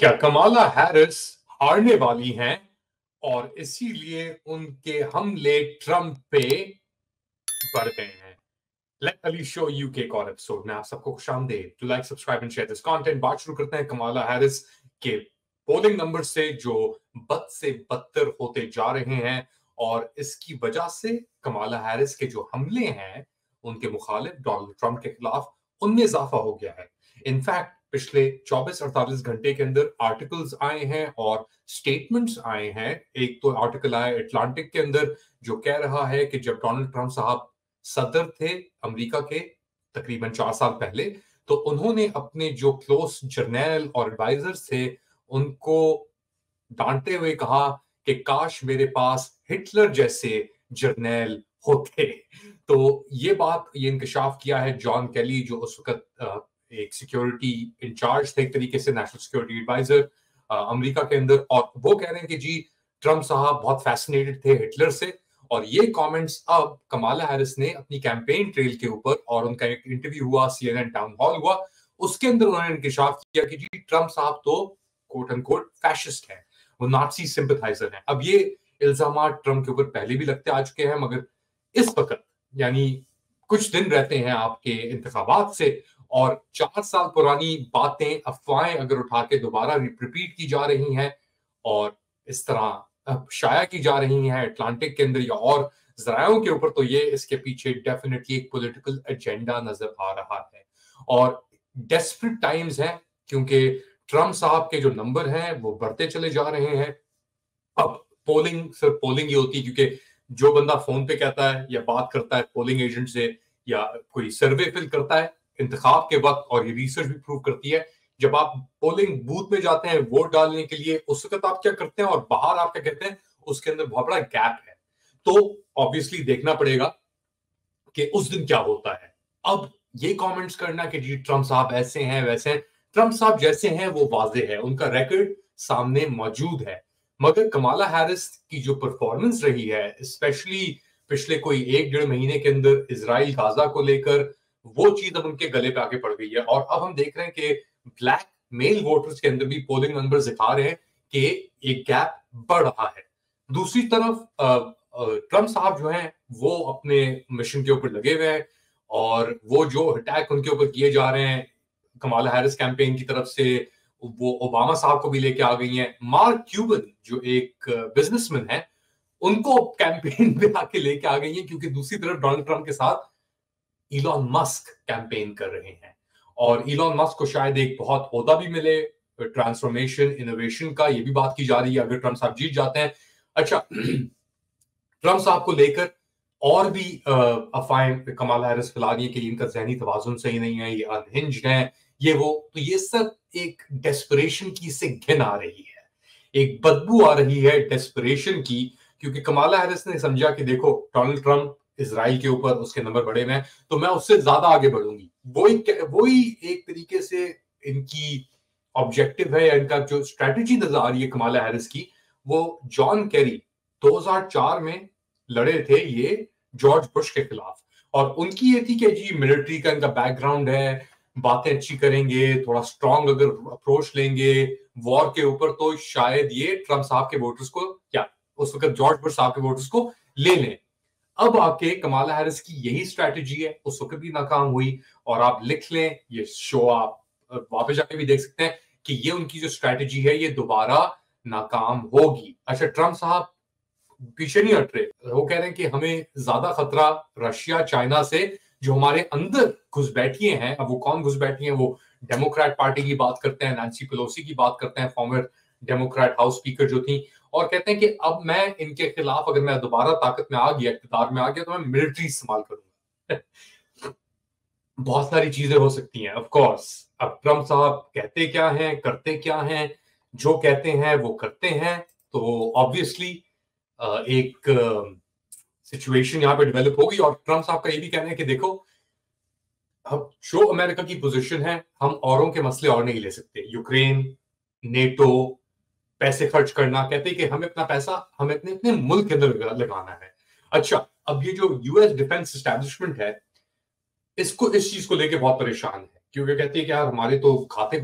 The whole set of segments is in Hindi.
क्या कमाला हैरिस हारने वाली हैं और इसीलिए उनके हमले ट्रंप पे बढ़ गए हैं? लेट अली शो यू के एक और एपिसोड में आप सबको खुशामदीद। To like, subscribe and share this content. बात शुरू करते हैं कमाला हैरिस के पोलिंग नंबर से जो बद से बदतर होते जा रहे हैं, और इसकी वजह से कमाला हैरिस के जो हमले हैं उनके मुखालिफ डोनाल्ड ट्रंप के खिलाफ, उनमें इजाफा हो गया है। इनफैक्ट पिछले 24-48 घंटे के अंदर आर्टिकल्स आए हैं और स्टेटमेंट्स आए हैं। एक तो आर्टिकल आया अटलांटिक के अंदर जो कह रहा है कि जब डोनाल्ड ट्रंप साहब सदर थे अमेरिका के तकरीबन 4 साल पहले, तो उन्होंने अपने जो क्लोज जर्नैल और एडवाइजर्स थे उनको डांटते हुए कहा कि काश मेरे पास हिटलर जैसे जर्नैल होते। तो ये इंकशाफ किया है जॉन केली, जो उस वक्त एक सिक्योरिटी इंचार्ज थे, एक तरीके से नेशनल सिक्योरिटी एडवाइजर अमेरिका के अंदर। और वो कह रहे हैं कि जी ट्रंप साहब बहुत फैसिनेटेड थे हिटलर से। और ये कमेंट्स अब कमाला हैरिस ने अपनी कैंपेन ट्रेल के ऊपर, और उनका एक इंटरव्यू हुआ, सीएनएन टाउन हॉल हुआ, उसके अंदर उन्होंने इंकशाफ किया कि जी ट्रंप साहब तो कोट एंड कोट फैशिस्ट हैं, वो नाजी सिंपथाइजर हैं। अब ये इल्जाम ट्रंप के ऊपर पहले भी लगते आ चुके हैं, मगर इस वक्त यानी कुछ दिन रहते हैं आपके इंतखाबात से, और 4 साल पुरानी बातें, अफवाहें अगर उठा के दोबारा रिपीट की जा रही हैं और इस तरह शाया की जा रही हैं अटलांटिक के अंदर या और जरायों के ऊपर, तो ये इसके पीछे डेफिनेटली एक पॉलिटिकल एजेंडा नजर आ रहा है। और डेस्परेट टाइम्स हैं, क्योंकि ट्रंप साहब के जो नंबर हैं वो बढ़ते चले जा रहे हैं। अब पोलिंग सिर्फ पोलिंग ही होती है, क्योंकि जो बंदा फोन पे कहता है या बात करता है पोलिंग एजेंट से या कोई सर्वे फिल करता है इंतखाब के वक्त, और ये रिसर्च भी प्रूव करती है, जब आप पोलिंग बूथ में जाते हैं वोट डालने के लिए, उस वक्त आप क्या करते हैं और बाहर आप क्या कहते हैं, उसके अंदर बहुत बड़ा गैप है। तो ऑब्वियसली देखना पड़ेगा कि उस दिन क्या होता है। अब ये कमेंट्स करना कि जी ट्रंप साहब ऐसे हैं वैसे हैं, ट्रंप साहब जैसे हैं वो वाजे है, उनका रिकॉर्ड सामने मौजूद है। मगर कमाला हैरिस की जो परफॉर्मेंस रही है, स्पेशली पिछले कोई 1-1.5 महीने के अंदर इजराइल गाजा को लेकर, वो चीज अब उनके गले पे आके पड़ गई है। और अब हम देख रहे हैं कि ब्लैक मेल वोटर्स के अंदर भी पोलिंग नंबर दिखा रहे हैं कि एक गैप बढ़ रहा है। दूसरी तरफ ट्रंप साहब जो हैं वो अपने मिशन के ऊपर लगे हुए हैं, और वो जो अटैक उनके ऊपर किए जा रहे हैं कमाला हैरिस कैंपेन की तरफ से, वो ओबामा साहब को भी लेके आ गई हैं। मार्क क्यूबन जो एक बिजनेसमैन है, उनको कैंपेन पे आके लेके आ गई हैं, क्योंकि दूसरी तरफ डोनाल्ड ट्रंप के साथ इलॉन मस्क कैंपेन कर रहे हैं, और इलॉन मस्क को शायद एक बहुत ओहदा भी मिले ट्रांसफॉर्मेशन इनोवेशन का, ये भी बात की जा रही है अगर ट्रंप साहब जीत जाते हैं। अच्छा, ट्रंप साहब को लेकर और भी अफवाहें कमाला हैरिस फैला रही है कि इनका जहनी तवाजुन सही नहीं है, ये अनहिंज्ड है, ये वो। तो ये सब एक डेस्परेशन की से घिन आ रही है, एक बदबू आ रही है डेस्परेशन की, क्योंकि कमाला हैरिस ने समझा कि देखो डोनाल्ड ट्रंप इसराइल के ऊपर उसके नंबर बढ़े हुए हैं, तो मैं उससे ज्यादा आगे बढ़ूंगी। वही एक तरीके से इनकी ऑब्जेक्टिव है, या इनका जो स्ट्रेटेजी नजर आ रही है कमाला हैरिस की, वो जॉन केरी 2004 में लड़े थे ये जॉर्ज बुश के खिलाफ, और उनकी ये थी कि जी मिलिट्री का इनका बैकग्राउंड है, बातें अच्छी करेंगे, थोड़ा स्ट्रांग अगर अप्रोच लेंगे वॉर के ऊपर, तो शायद ये ट्रंप साहब के वोटर्स को, या उस वक्त जॉर्ज बुश साहब के वोटर्स को ले लें। अब आके कमाला हैरिस की यही स्ट्रैटेजी है, उस वक्त भी नाकाम हुई, और आप लिख लें ये शो, आप वापस जाके भी देख सकते हैं कि ये उनकी जो स्ट्रैटेजी है ये दोबारा नाकाम होगी। अच्छा, ट्रंप साहब पीछे नहीं हट रहे, वो कह रहे हैं कि हमें ज्यादा खतरा रशिया चाइना से, जो हमारे अंदर घुसपैठिए हैं। अब वो कौन घुसपैठी हैं? वो डेमोक्रेट पार्टी की बात करते हैं, नैंसी पेलोसी की बात करते हैं, फॉर्मर डेमोक्रेट हाउस स्पीकर जो थी, और कहते हैं कि अब मैं इनके खिलाफ, अगर मैं दोबारा ताकत में आ गया, इक़्तिदार में आ गया, तो मैं मिलिट्री इस्तेमाल करूंगा। बहुत सारी चीजें हो सकती हैं ऑफ कोर्स। अब ट्रंप साहब कहते क्या हैं, करते क्या हैं, जो कहते हैं वो करते हैं, तो ऑब्वियसली एक सिचुएशन यहाँ पे डेवलप होगी। और ट्रंप साहब का ये भी कहना है कि देखो, अब जो अमेरिका की पोजीशन है, हम औरों के मसले और नहीं ले सकते। यूक्रेन, नेटो, पैसे खर्च करना, कहते हैं कि हमें अपना पैसा हमें अपने अपने मुल्क के अंदर लगाना है। अच्छा, अब ये जो यूएस डिफेंस एस्टैब्लिशमेंट है, इसको इस चीज को लेके बहुत परेशान है क्योंकि कहती है कि यार हमारे तो खाते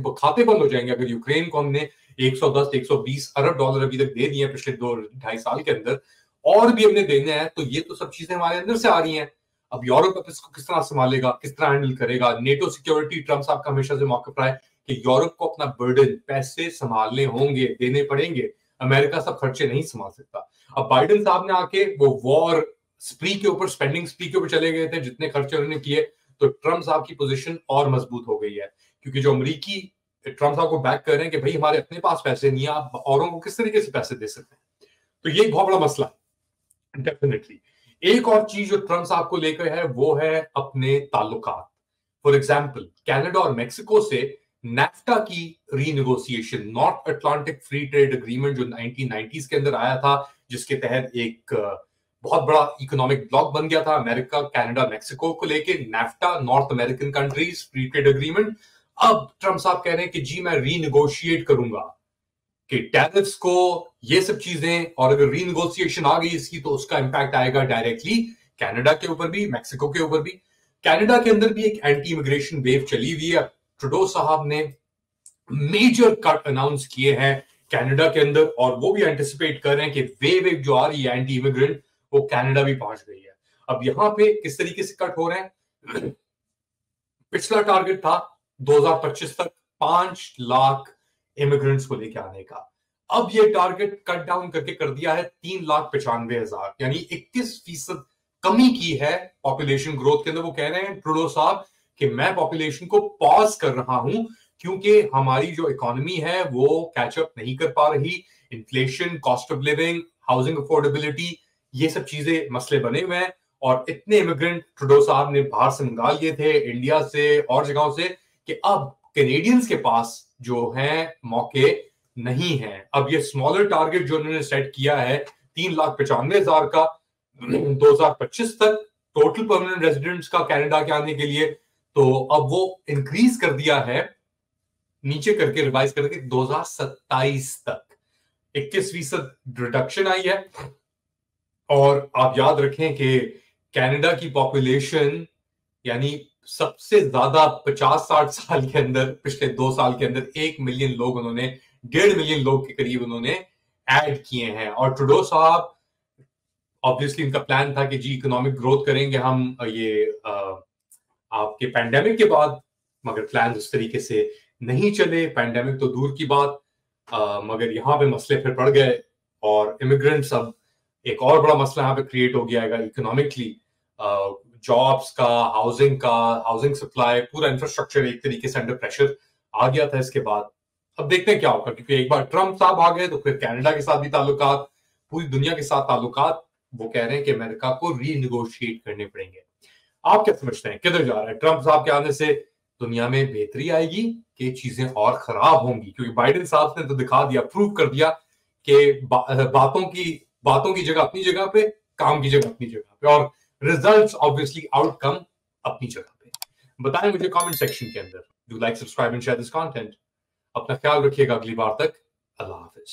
बंद हो जाएंगे अगर यूक्रेन को हमने 110-120 अरब डॉलर अभी तक दे दिए हैं पिछले 2-2.5 साल के अंदर, और भी हमने देने हैं, तो ये तो सब चीजें हमारे अंदर से आ रही हैं। अब यूरोप इसको किस तरह संभालेगा, किस तरह हैंडल करेगा? नेटो सिक्योरिटी, ट्रम्प साहब का हमेशा से मौका रहा है कि यूरोप को अपना बर्डन, पैसे संभालने होंगे, देने पड़ेंगे, अमेरिका सब खर्चे नहीं संभाल सकता। अब बाइडेन साहब ने आके वो वॉर स्प्री के ऊपर, स्पेंडिंग स्प्री के ऊपर चले गए थे, जितने खर्चे उन्होंने किए, तो ट्रम्प साहब की पोजीशन और मजबूत हो गई है, क्योंकि जो अमरीकी ट्रम्प साहब को बैक कर रहे हैं कि भाई हमारे अपने पास पैसे नहीं है, आप औरों को किस तरीके से पैसे दे सकते हैं। तो ये एक बहुत बड़ा मसला है डेफिनेटली। एक और चीज जो ट्रम्प साहब को लेकर है वो है अपने ताल्लुकात। फॉर एग्जाम्पल, कनाडा और मेक्सिको से नेफ्टा की renegotiation, north Atlantic free trade agreement जो 1990s के अंदर आया था, जिसके तहत एक बहुत बड़ा इकोनॉमिक ब्लॉक बन गया था अमेरिका, कनाडा, मेक्सिको को लेके, NAFTA, north American countries free trade agreement. अब ट्रम्प साहब कह रहे हैं कि जी मैं रीनेगोशिएट करूंगा कि टैरिफ्स को, ये सब चीजें, और अगर रीनेगोशिएशन आ गई इसकी तो उसका इंपैक्ट आएगा डायरेक्टली कनाडा के ऊपर भी, मेक्सिको के ऊपर भी। कनाडा के अंदर भी एक एंटी इमिग्रेशन वेव चली हुई है। ट्रूडो साहब ने मेजर कट अनाउंस किए हैं कनाडा के अंदर, और वो भी एंटिसिपेट कर रहे हैं कि वेव जो आ रही है एंटी इमिग्रेंट, वो कनाडा भी पहुंच गई है। अब यहां पे किस तरीके से कट हो रहे हैं? पिछला टारगेट था 2025 तक 5 लाख इमिग्रेंट्स को लेकर आने का। अब ये टारगेट कट डाउन करके कर दिया है 3,95,000, यानी 21% कमी की है पॉपुलेशन ग्रोथ के अंदर। वो कह रहे हैं ट्रूडो साहब कि मैं पॉपुलेशन को पॉज कर रहा हूं क्योंकि हमारी जो इकोनॉमी है वो कैचअप नहीं कर पा रही। Inflation, cost of living, housing affordability, ये सब चीजें मसले बने हुए हैं। और इतने इमिग्रेंट ट्रूडो साहब ने बाहर से मंगा लिए थे, इंडिया से और जगहों से, कि अब कैनेडियंस के पास जो है मौके नहीं है। अब ये स्मॉलर टारगेट जो उन्होंने सेट किया है 3,95,000 का 2025 तक टोटल परमानेंट रेजिडेंट्स का कनाडा के आने के लिए, तो अब वो इंक्रीज कर दिया है, नीचे करके रिवाइज करके 2027 तक 21% रिडक्शन आई है। और आप याद रखें कि कनाडा की पॉपुलेशन, यानी सबसे ज्यादा 50-60 साल के अंदर, पिछले 2 साल के अंदर 1 मिलियन लोग उन्होंने, 1.5 मिलियन लोग के करीब उन्होंने ऐड किए हैं। और ट्रूडो साहब, ऑब्वियसली इनका प्लान था कि जी इकोनॉमिक ग्रोथ करेंगे हम ये आपके पैंडेमिक के बाद, मगर प्लान उस तरीके से नहीं चले। पैंडेमिक तो दूर की बात, मगर यहाँ पे मसले फिर पड़ गए, और इमिग्रेंट्स, अब एक और बड़ा मसला यहाँ पे क्रिएट हो गया है इकोनॉमिकली, जॉब्स का, हाउसिंग सप्लाई, पूरा इंफ्रास्ट्रक्चर एक तरीके से अंडर प्रेशर आ गया था इसके बाद। अब देखते हैं क्या होगा, क्योंकि एक बार ट्रम्प साहब आ गए तो फिर कनाडा के साथ भी ताल्लुकात, पूरी दुनिया के साथ ताल्लुकात, वो कह रहे हैं कि अमेरिका को रीनेगोशिएट करने पड़ेंगे। आप क्या समझते हैं किधर जा रहा है ट्रम्प साहब के आने से? दुनिया में बेहतरी आएगी कि चीजें और खराब होंगी? क्योंकि बाइडेन साहब ने तो दिखा दिया, प्रूव कर दिया कि बातों की जगह अपनी जगह पे, काम की जगह अपनी जगह पे, और रिजल्ट्स ऑब्वियसली आउटकम अपनी जगह पे। बताएं मुझे कमेंट सेक्शन के अंदर। Do like, subscribe and share this content. अपना ख्याल रखिएगा, अगली बार तक अल्लाह हाफिज।